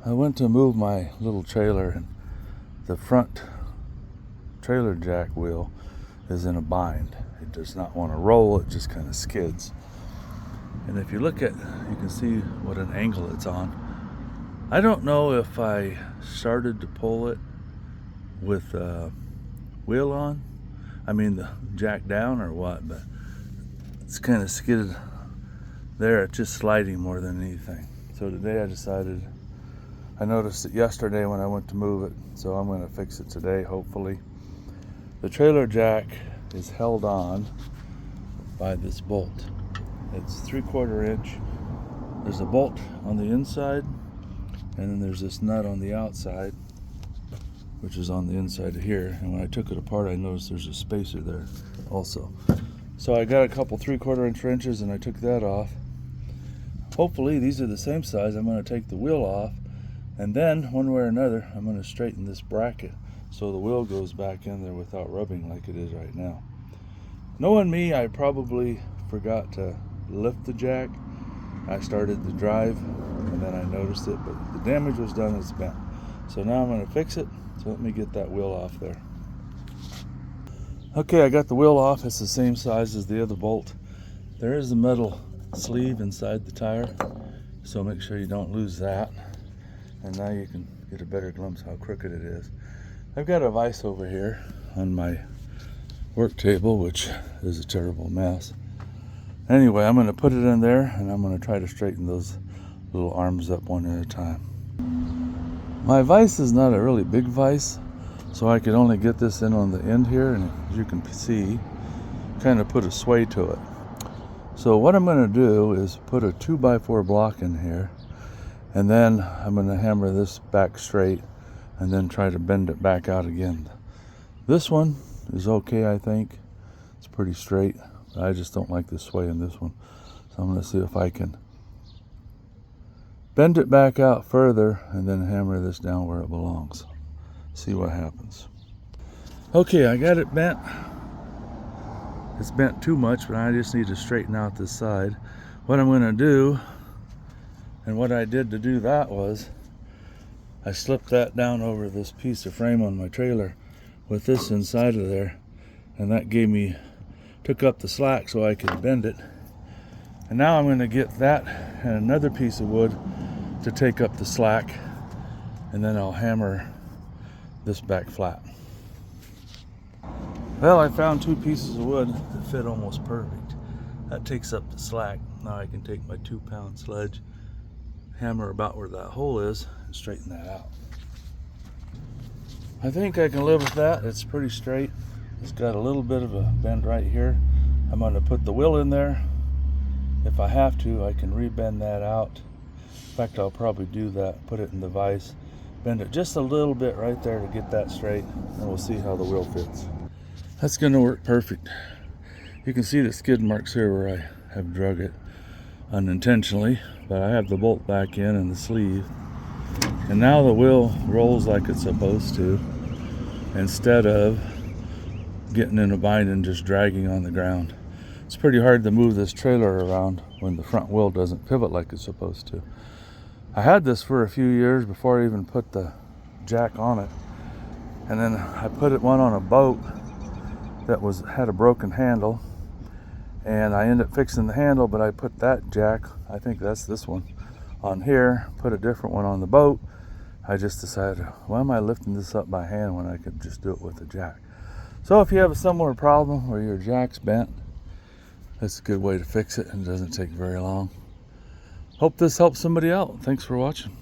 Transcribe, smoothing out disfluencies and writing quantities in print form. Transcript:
I went to move my little trailer, and the front trailer jack wheel is in a bind. It does not want to roll, it just kind of skids. And if you look at, you can see what an angle it's on. I don't know if I started to pull it with wheel on, the jack down, or what, but it's kind of skidded there. It's just sliding more than anything. So today I noticed it yesterday when I went to move it, so I'm going to fix it today, hopefully. The trailer jack is held on by this bolt. It's 3/4 inch. There's a bolt on the inside, and then there's this nut on the outside, which is on the inside of here. And when I took it apart, I noticed there's a spacer there also. So I got a couple 3/4 inch wrenches and I took that off. Hopefully these are the same size. I'm going to take the wheel off, and then one way or another I'm going to straighten this bracket so the wheel goes back in there without rubbing like it is right now. Knowing me, I probably forgot to lift the jack. I started the drive and then I noticed it, but the damage was done. It's bent. So now I'm going to fix it. So let me get that wheel off there. Okay, I got the wheel off. It's the same size as the other bolt. There is a metal sleeve inside the tire, so make sure you don't lose that. And now you can get a better glimpse how crooked it is. I've got a vise over here on my work table, which is a terrible mess. Anyway, I'm going to put it in there, and I'm going to try to straighten those little arms up one at a time. My vise is not a really big vise, so I could only get this in on the end here, and as you can see, kind of put a sway to it. So what I'm going to do is put a 2x4 block in here, and then I'm going to hammer this back straight and then try to bend it back out again. This one is okay, I think. It's pretty straight. I just don't like the sway in this one. So I'm going to see if I can bend it back out further and then hammer this down where it belongs. See what happens. Okay, I got it bent. It's bent too much, but I just need to straighten out this side. What I'm going to do, and what I did to do that, was I slipped that down over this piece of frame on my trailer with this inside of there, and that took up the slack so I could bend it. And now I'm going to get that and another piece of wood to take up the slack, and then I'll hammer this back flat. Well, I found 2 pieces of wood that fit almost perfect. That takes up the slack. Now I can take my 2-pound sledge, hammer about where that hole is, and straighten that out. I think I can live with that. It's pretty straight. It's got a little bit of a bend right here. I'm going to put the wheel in there. If I have to, I can rebend that out. In fact, I'll probably do that. Put it in the vise, bend it just a little bit right there to get that straight, and we'll see how the wheel fits. That's going to work perfect. You can see the skid marks here where I have drug it unintentionally, but I have the bolt back in and the sleeve. And now the wheel rolls like it's supposed to, instead of getting in a bind and just dragging on the ground. It's pretty hard to move this trailer around when the front wheel doesn't pivot like it's supposed to. I had this for a few years before I even put the jack on it. And then I put one on a boat that had a broken handle, and I ended up fixing the handle, but I put that jack, I think that's this one, on here, put a different one on the boat. I just decided, why am I lifting this up by hand when I could just do it with a jack? So if you have a similar problem where your jack's bent, that's a good way to fix it, and it doesn't take very long. Hope this helps somebody out. Thanks for watching.